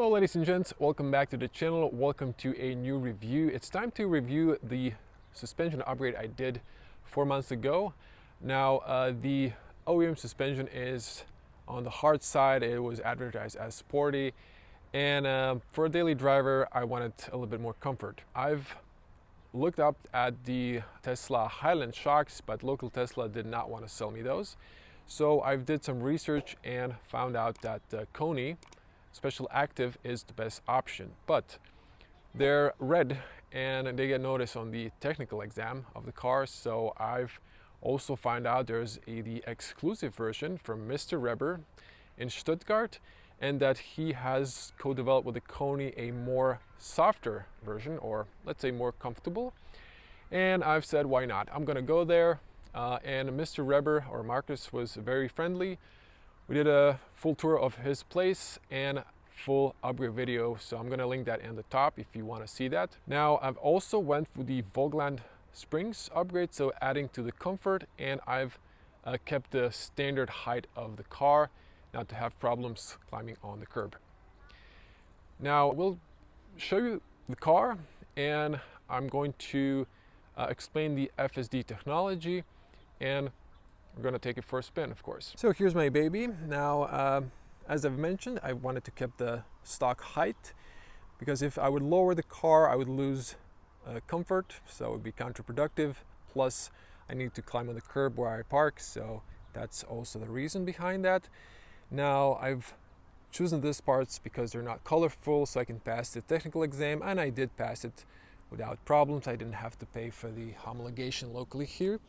Hello ladies and gents, welcome back to the channel. Welcome to a new review. It's time to review the suspension upgrade I did 4 months ago. Now the OEM suspension is on the hard side. It was advertised as sporty, and for a daily driver I wanted a little bit more comfort. I've looked up at the Tesla Highland shocks, but local Tesla did not want to sell me those. So I did some research and found out that Koni Special Active is the best option, but they're red and they get noticed on the technical exam of the car. So I've also found out there's the exclusive version from Mr. Reber in Stuttgart, and that he has co-developed with the Koni a more softer version, or let's say more comfortable. And I've said, why not? I'm gonna go there. And Mr. Reber, or Marcus, was very friendly. We did a full tour of his place and full upgrade video, so I'm gonna link that in the top if you want to see that. Now I've also went for the Vogtland springs upgrade, so adding to the comfort, and I've kept the standard height of the car, not to have problems climbing on the curb. Now we'll show you the car, and I'm going to explain the FSD technology, and we're going to take it for a spin, of course. So here's my baby. Now, as I've mentioned, I wanted to keep the stock height, because if I would lower the car, I would lose comfort, so it would be counterproductive. Plus, I need to climb on the curb where I park, so that's also the reason behind that. Now, I've chosen these parts because they're not colorful, so I can pass the technical exam, and I did pass it without problems. I didn't have to pay for the homologation locally here.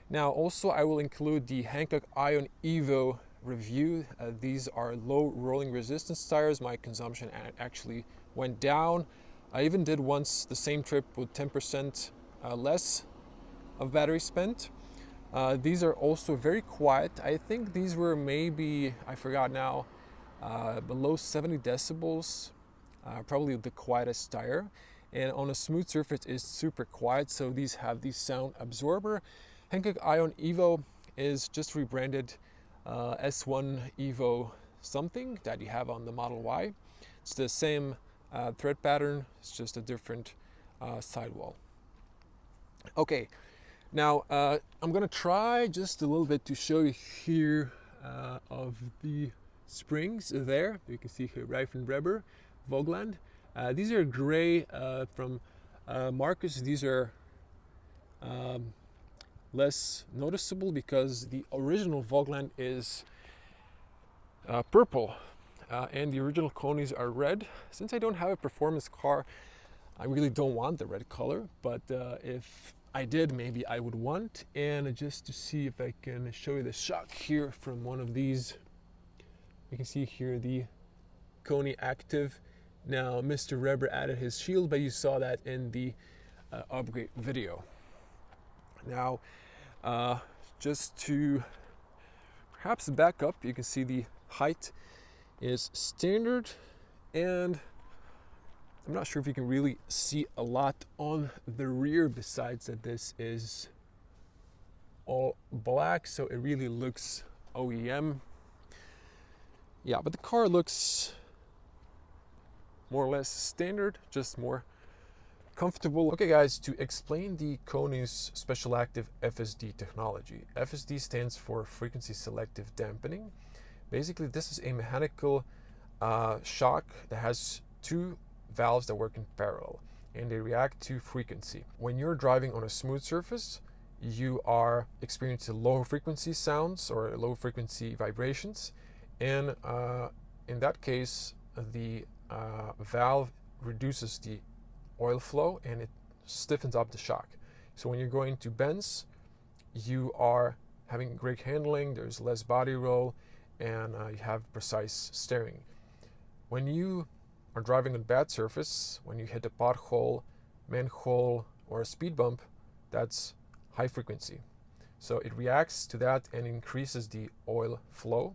Now also I will include the Hankook Ion Evo review. These are low rolling resistance tires. My consumption actually went down. I even did once the same trip with 10% less of battery spent. These are also very quiet. I think these were maybe, I forgot now, below 70 decibels, probably the quietest tire. And on a smooth surface it's super quiet, so these have the sound absorber. Hankook Ion Evo is just rebranded S1 Evo something that you have on the Model Y. It's the same thread pattern, it's just a different sidewall. Okay, now I'm gonna try just a little bit to show you here of the springs there. You can see here Reber Vogtland. These are gray from Marcus. These are less noticeable because the original Vogtland is purple and the original Konis are red. Since I don't have a performance car, I really don't want the red color, but if I did, maybe I would want. And just to see if I can show you the shock here from one of these, you can see here the Koni Active. Now Mr. Reber added his shield, but you saw that in the upgrade video. Now just to perhaps back up, you can see the height is standard, and I'm not sure if you can really see a lot on the rear, besides that this is all black, so it really looks OEM. Yeah, but the car looks more or less standard, just more comfortable. Okay guys, to explain the Koni's Special Active FSD technology. FSD stands for Frequency Selective Dampening. Basically, this is a mechanical shock that has two valves that work in parallel, and they react to frequency. When you're driving on a smooth surface, you are experiencing low frequency sounds or low frequency vibrations, and in that case, the valve reduces the oil flow and it stiffens up the shock. So when you're going to bends, you are having great handling, there's less body roll, and you have precise steering. When you are driving on bad surface, when you hit a pothole, manhole, or a speed bump, that's high frequency. So it reacts to that and increases the oil flow,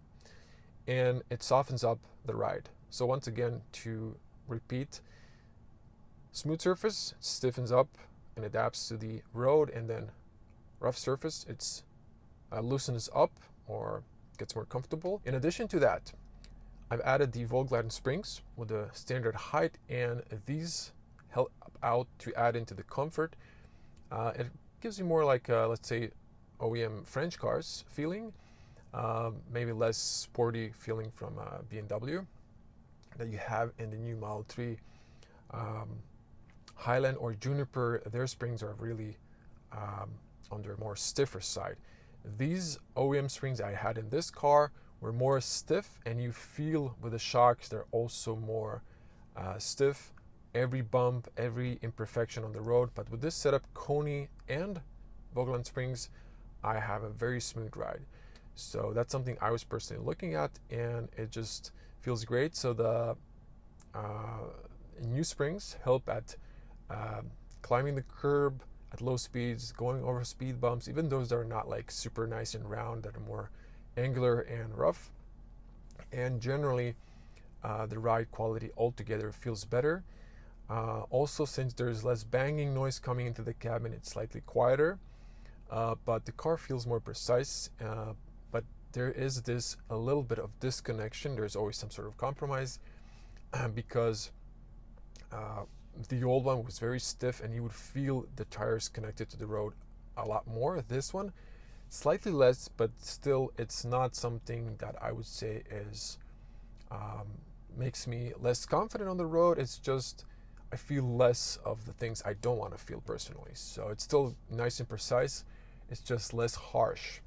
and it softens up the ride. So once again, to repeat, smooth surface, it stiffens up and adapts to the road, and then rough surface, it's loosens up or gets more comfortable. In addition to that, I've added the Vogtland springs with the standard height, and these help out to add into the comfort. It gives you more like, let's say, OEM French cars feeling, maybe less sporty feeling from BMW that you have in the new Model 3. Highland or Juniper, their springs are really on their more stiffer side. These OEM springs I had in this car were more stiff, and you feel with the shocks they're also more stiff. Every bump, every imperfection on the road. But with this setup, Koni and Vogtland springs, I have a very smooth ride. So that's something I was personally looking at, and it just feels great. So the new springs help at climbing the curb at low speeds, going over speed bumps, even those that are not like super nice and round, that are more angular and rough. And generally, the ride quality altogether feels better. Also, since there's less banging noise coming into the cabin, it's slightly quieter, but the car feels more precise. But there is this a little bit of disconnection. There's always some sort of compromise because the old one was very stiff, and you would feel the tires connected to the road a lot more. This one, slightly less, but still, it's not something that I would say is makes me less confident on the road. It's just I feel less of the things I don't want to feel personally. So it's still nice and precise. It's just less harsh.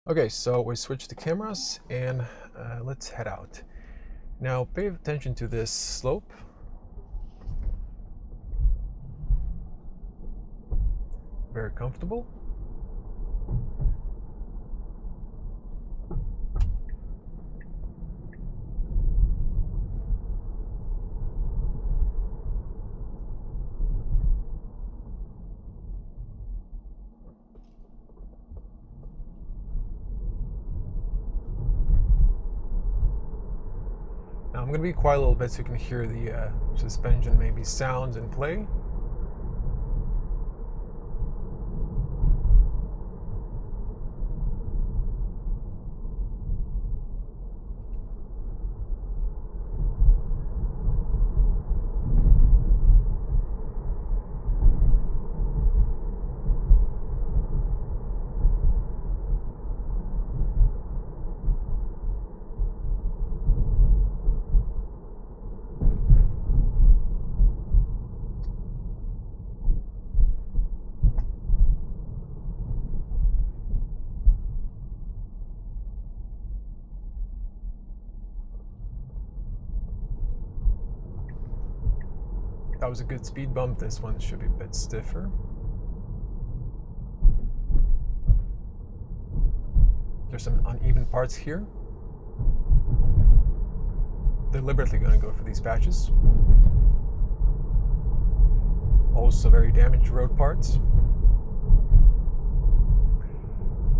Okay, so we switched the cameras, and let's head out. Now pay attention to this slope. Very comfortable. Now I'm going to be quiet a little bit so you can hear the suspension, maybe sounds in play. That was a good speed bump. This one should be a bit stiffer. There's some uneven parts here. Deliberately going to go for these patches. Also very damaged road parts.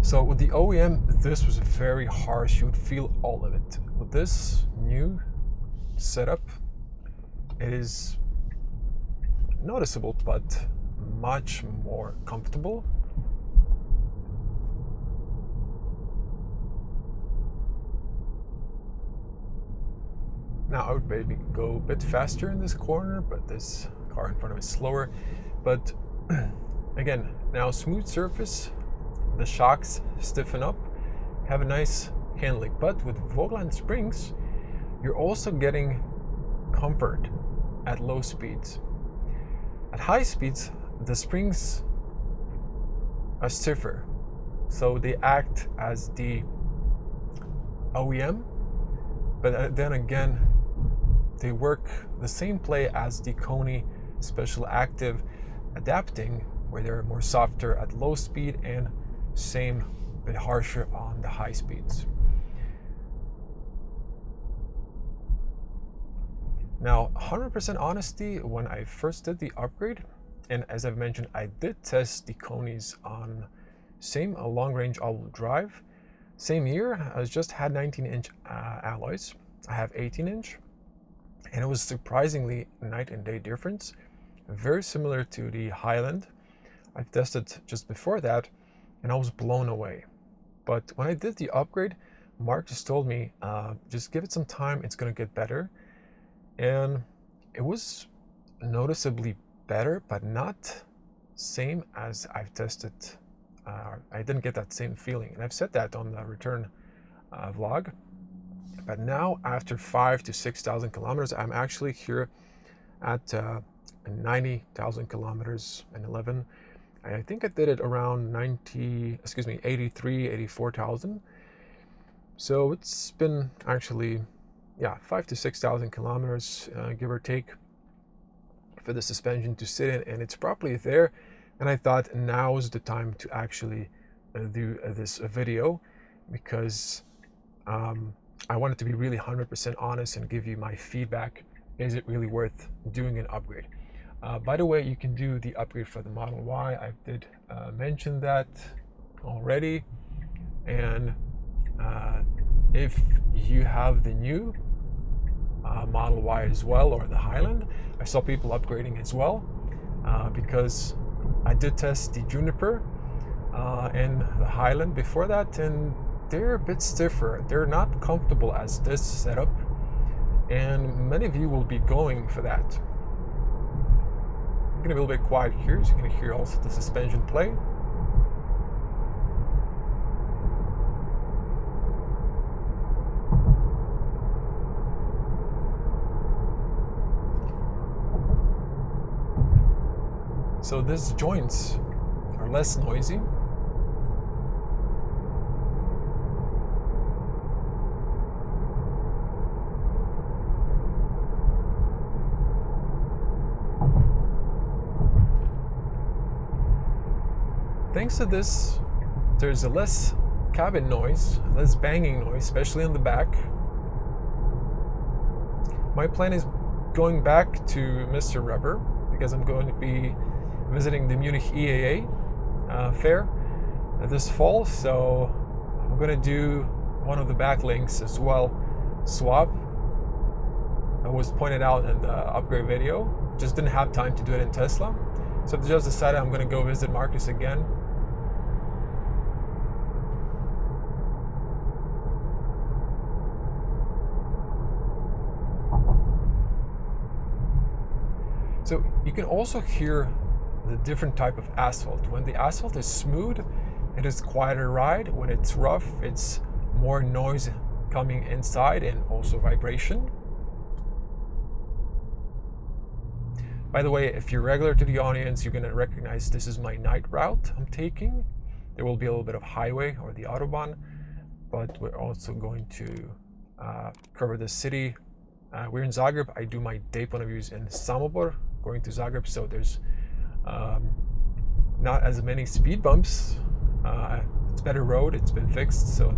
So with the OEM, this was very harsh. You would feel all of it. With this new setup, it is noticeable, but much more comfortable. Now I would maybe go a bit faster in this corner, but this car in front of me is slower. But again, now smooth surface, the shocks stiffen up, have a nice handling. But with Vogtland springs, you're also getting comfort at low speeds. At high speeds, the springs are stiffer, so they act as the OEM, but then again, they work the same play as the Koni Special Active, adapting where they're more softer at low speed and same bit harsher on the high speeds. Now, 100% honesty, when I first did the upgrade, and as I've mentioned, I did test the Konis on same Long Range AWD drive. Same year, I just had 19-inch alloys. I have 18-inch, and it was surprisingly night and day difference. Very similar to the Highland I've tested just before that, and I was blown away. But when I did the upgrade, Mark just told me, just give it some time, it's going to get better. And it was noticeably better, but not same as I've tested. I didn't get that same feeling, and I've said that on the return vlog. But now, after 5,000 to 6,000 kilometers, I'm actually here at 90,000 kilometers and 11. I think I did it around 83, 84,000. So it's been actually, yeah, 5,000 to 6,000 kilometers, give or take, for the suspension to sit in, and it's properly there. And I thought now's the time to actually do this video, because I wanted to be really 100% honest and give you my feedback. Is it really worth doing an upgrade? By the way, you can do the upgrade for the Model Y. I did mention that already. And if you have the new Model Y as well, or the Highland, I saw people upgrading as well, because I did test the Juniper and the Highland before that, and they're a bit stiffer. They're not comfortable as this setup, and many of you will be going for that. I'm gonna be a little bit quiet here, so you're gonna hear also the suspension play. So these joints are less noisy. Thanks to this, there's a less cabin noise, less banging noise, especially in the back. My plan is going back to Mr. Reber, because I'm going to be visiting the Munich EAA fair this fall, so I'm going to do one of the back links as well, swap. It was pointed out in the upgrade video, just didn't have time to do it in Tesla, so I just decided I'm going to go visit Marcus again. So you can also hear the different type of asphalt. When the asphalt is smooth, it is quieter ride. When it's rough, it's more noise coming inside and also vibration. By the way, if you're regular to the audience, you're gonna recognize this is my night route I'm taking. There will be a little bit of highway or the Autobahn, but we're also going to cover the city. We're in Zagreb. I do my day point of views in Samobor, going to Zagreb, so there's not as many speed bumps. It's better road, it's been fixed, so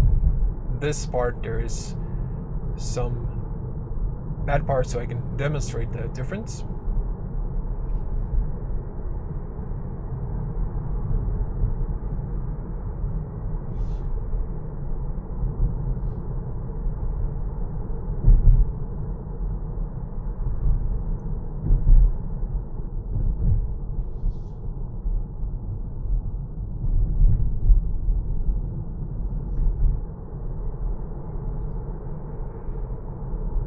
this part there is some bad parts, so I can demonstrate the difference.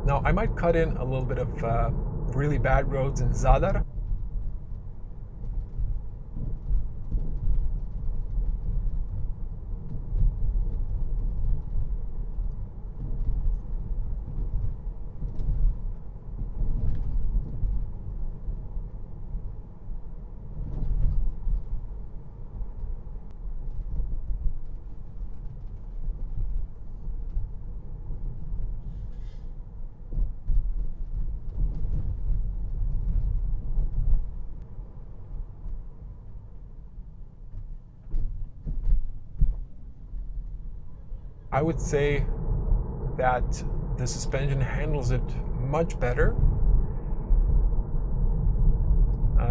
Now, I might cut in a little bit of really bad roads in Zadar. I would say that the suspension handles it much better.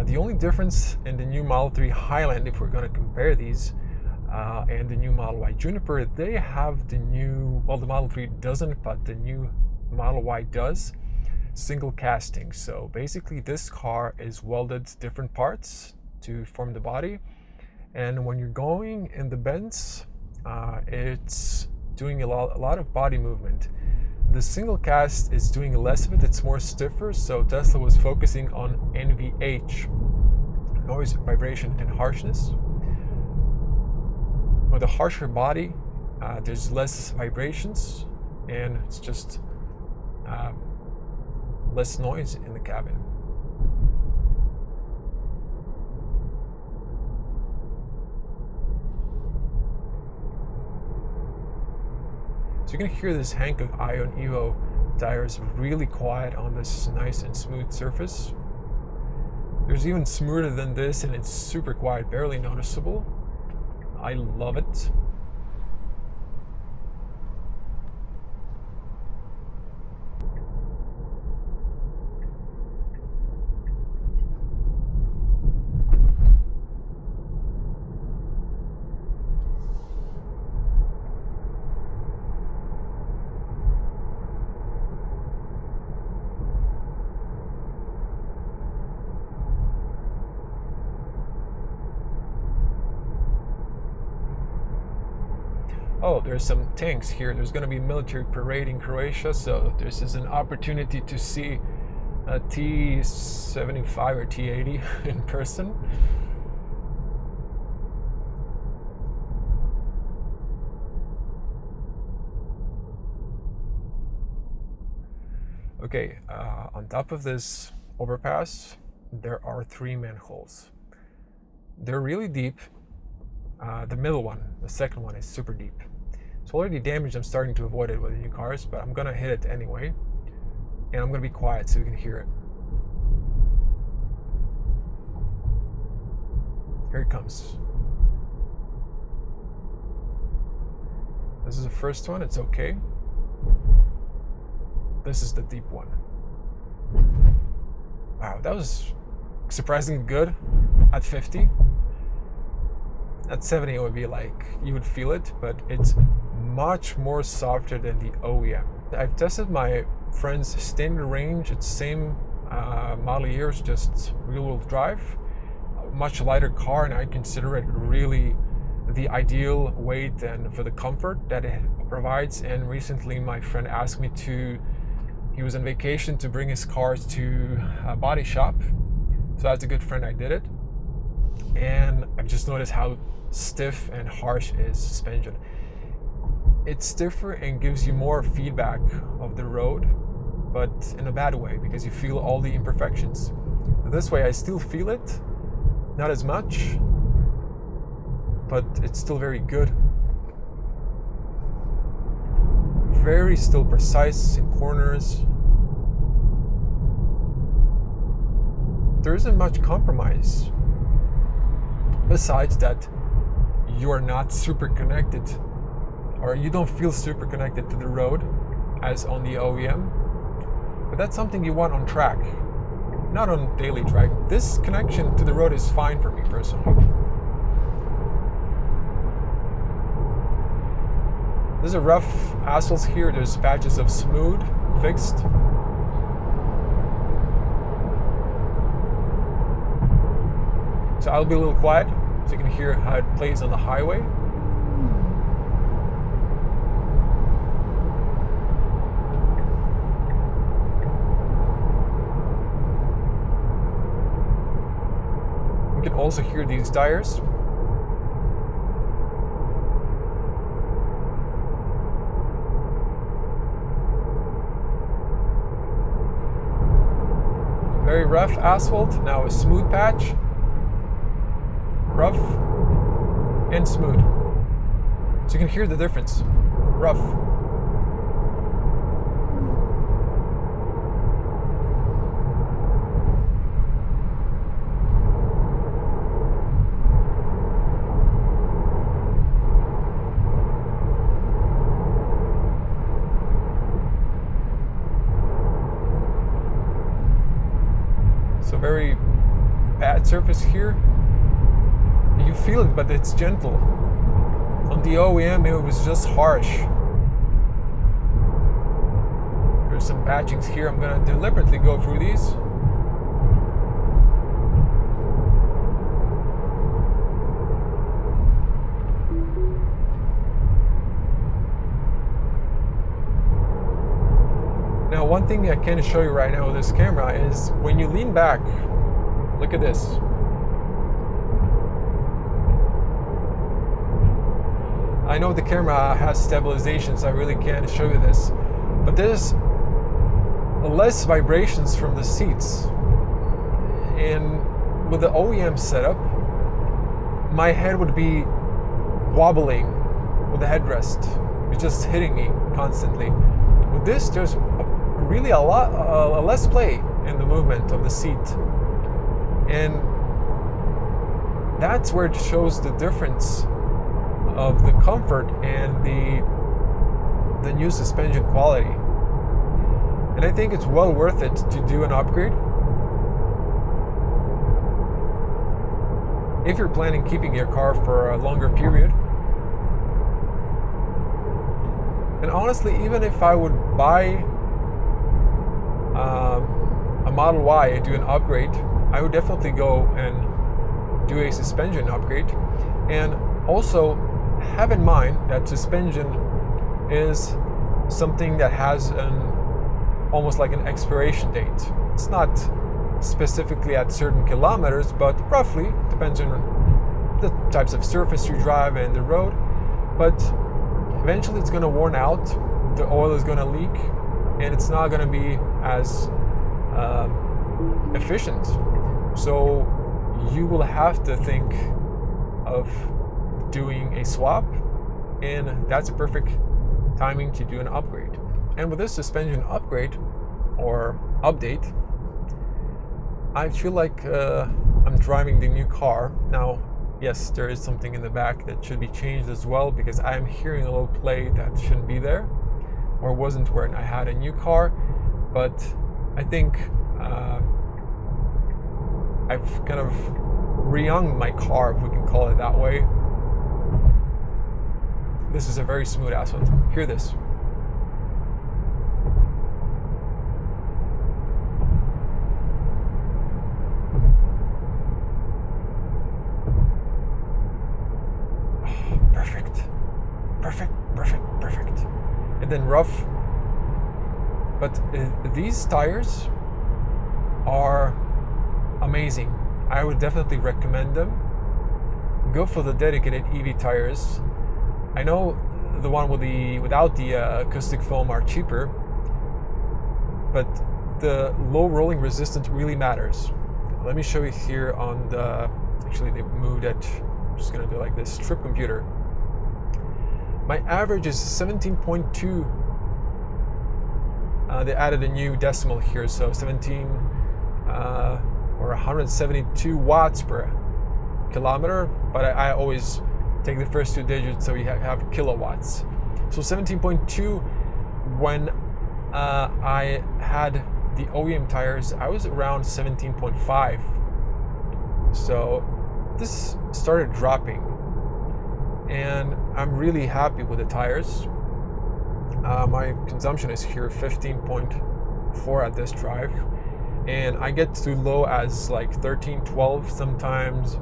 The only difference in the new Model 3 Highland, if we're going to compare these, and the new Model Y Juniper, they have the new, well, the Model 3 doesn't, but the new Model Y does, single casting. So basically this car is welded different parts to form the body, and when you're going in the bends, it's doing a lot of body movement. The single cast is doing less of it, it's more stiffer, so Tesla was focusing on NVH, noise, vibration, and harshness. With a harsher body, there's less vibrations, and it's just less noise in the cabin. So you can hear this Hankook Ion Evo tires really quiet on this nice and smooth surface. There's even smoother than this, and it's super quiet, barely noticeable. I love it. Oh, there's some tanks here. There's going to be military parade in Croatia, so this is an opportunity to see a T-75 or T-80 in person. Okay, on top of this overpass, there are 3 manholes. They're really deep. The middle one, the second one, is super deep. It's already damaged. I'm starting to avoid it with the new cars, but I'm gonna hit it anyway. And I'm gonna be quiet so you can hear it. Here it comes. This is the first one, it's okay. This is the deep one. Wow, that was surprisingly good at 50. At 70 it would be like, you would feel it, but it's much more softer than the OEM. I've tested my friend's standard range, it's same model years, just rear-wheel drive, much lighter car, and I consider it really the ideal weight and for the comfort that it provides. And recently my friend asked me he was on vacation, to bring his cars to a body shop. So as a good friend, I did it. And I've just noticed how stiff and harsh is suspension. It's stiffer and gives you more feedback of the road, but in a bad way, because you feel all the imperfections. This way I still feel it, not as much, but it's still very good. Very still precise in corners. There isn't much compromise. Besides that, you are not super connected, or you don't feel super connected to the road as on the OEM. But that's something you want on track, not on daily driving. This connection to the road is fine for me personally. There's a rough asphalt here, there's patches of smooth, fixed. So I'll be a little quiet so you can hear how it plays on the highway. You can also hear these tires. Very rough asphalt, now a smooth patch. Rough and smooth. So you can hear the difference. Rough. So very bad surface here. You feel it, but it's gentle. On the OEM, it was just harsh. There's some patchings here. I'm gonna deliberately go through these. thing I can show you right now with this camera is when you lean back, look at this. I know the camera has stabilization, so I really can't show you this, but there's less vibrations from the seats. And with the OEM setup, my head would be wobbling with the headrest. It's just hitting me constantly. With this, there's really a lot less play in the movement of the seat. And that's where it shows the difference of the comfort and the new suspension quality. And I think it's well worth it to do an upgrade. If you're planning keeping your car for a longer period. And honestly, even if I would buy a Model Y and do an upgrade, I would definitely go and do a suspension upgrade. And also have in mind that suspension is something that has almost like an expiration date. It's not specifically at certain kilometers, but roughly, depends on the types of surface you drive and the road. But eventually it's going to worn out, the oil is going to leak, and it's not going to be as efficient. So you will have to think of doing a swap, and that's a perfect timing to do an upgrade. And with this suspension upgrade or update, I feel like I'm driving the new car. Now, yes, there is something in the back that should be changed as well, because I'm hearing a little play that shouldn't be there or wasn't when I had a new car. But I think I've kind of re-younged my car, if we can call it that way. This is a very smooth asphalt. Hear this. Perfect. And then rough. But these tires are amazing. I would definitely recommend them. Go for the dedicated EV tires. I know the one without the acoustic foam are cheaper, but the low rolling resistance really matters. Let me show you here on the, actually they moved it, I'm just gonna do like this, trip computer. My average is 17.2. They added a new decimal here, so 17 or 172 watts per kilometer, but I always take the first two digits, so you have kilowatts. So 17.2. When I had the OEM tires, I was around 17.5. So this started dropping, and I'm really happy with the tires. My consumption is here 15.4 at this drive, and I get to low as like 13, 12 sometimes.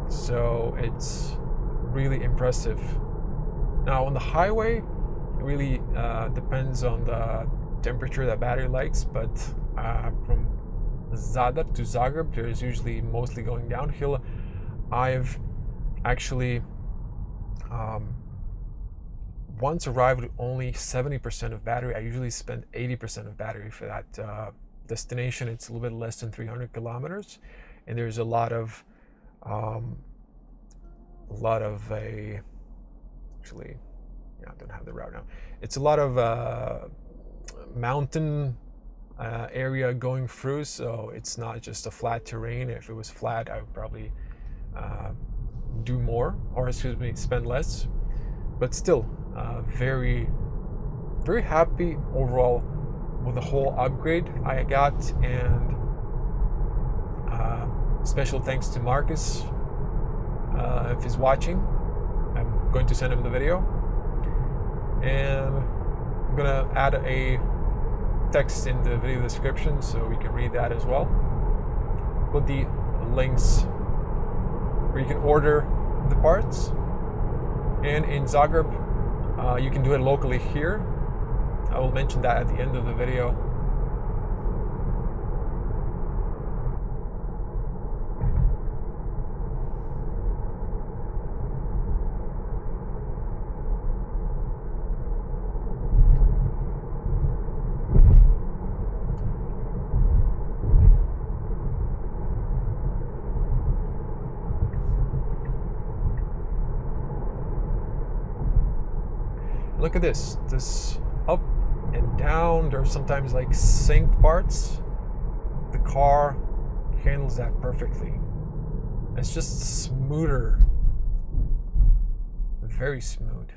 So it's really impressive. Now on the highway, it really depends on the temperature that battery likes, but from Zadar to Zagreb, there's usually mostly going downhill. I've actually once arrived with only 70% of battery. I usually spend 80% of battery for that destination. It's a little bit less than 300 kilometers, and there's a lot of actually, yeah, I don't have the route now. It's a lot of mountain area going through, so it's not just a flat terrain. If it was flat, I would probably do more, or excuse me, spend less. But still, very, very happy overall with the whole upgrade I got, and special thanks to Marcus. If he's watching, I'm going to send him the video, and I'm gonna add a text in the video description so you can read that as well, with the links where you can order the parts. And in Zagreb, you can do it locally here. I will mention that at the end of the video. Look at this up and down. There's sometimes like synced parts. The car handles that perfectly. It's just smoother, very smooth.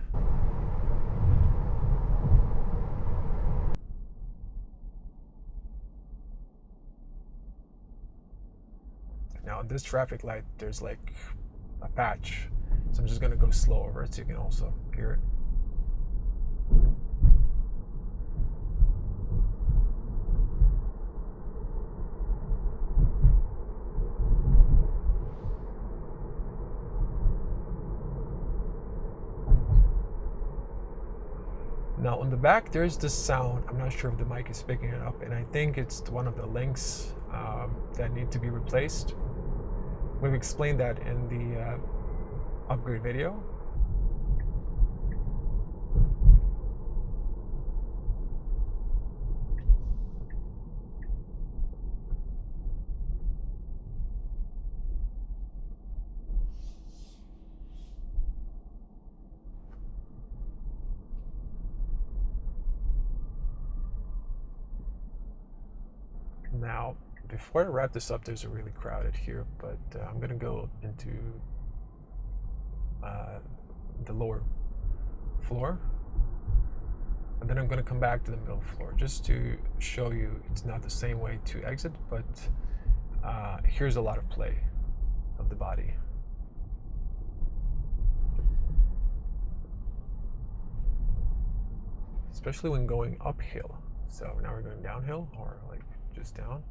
Now this traffic light, there's like a patch, so I'm just gonna go slow over it so you can also hear it. Now on the back, there's this sound. I'm not sure if the mic is picking it up, and I think it's one of the links that need to be replaced. We've explained that in the upgrade video. Now, before I wrap this up, there's a really crowded here, but I'm gonna go into the lower floor, and then I'm gonna come back to the middle floor just to show you it's not the same way to exit, but here's a lot of play of the body. Especially when going uphill. So now we're going downhill, or like just down.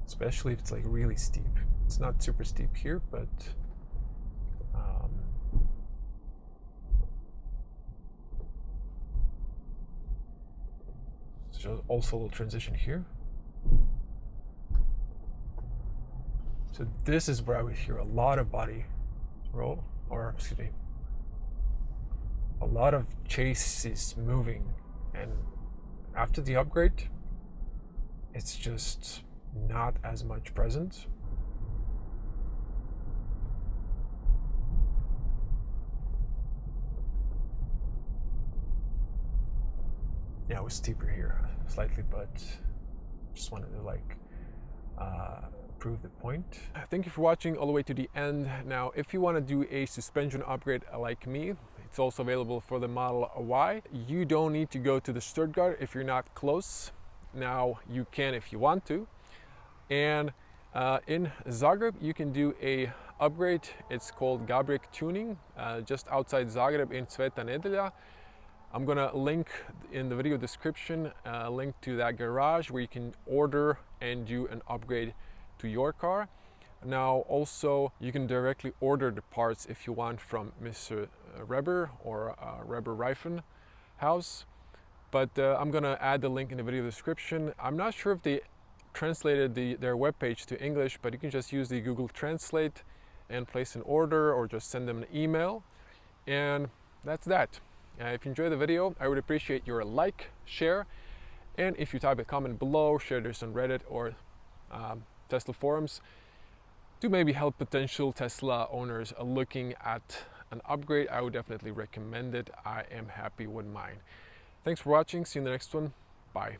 Especially if it's like really steep. It's not super steep here, but so also a little transition here. So this is where I would hear a lot of body roll, or excuse me, a lot of chassis moving, and after the upgrade, it's just not as much present. Yeah, it was steeper here slightly, but just wanted to like prove the point. Thank you for watching all the way to the end. Now, if you want to do a suspension upgrade like me, it's also available for the Model Y. You don't need to go to the Stuttgart if you're not close. Now, you can if you want to. And in Zagreb, you can do a upgrade. It's called Gabriek Tuning, just outside Zagreb in Sveta Nedelja. I'm gonna link in the video description a link to that garage where you can order and do an upgrade to your car. Now also you can directly order the parts if you want from Mr. Reber or Reber Reifen house, but I'm gonna add the link in the video description. I'm not sure if they translated their webpage to English, but you can just use the Google Translate and place an order, or just send them an email, and that's that. If you enjoyed the video, I would appreciate your like, share, and if you type a comment below, share this on Reddit or Tesla forums to maybe help potential Tesla owners looking at an upgrade. I would definitely recommend it. I am happy with mine. Thanks for watching. See you in the next one. Bye.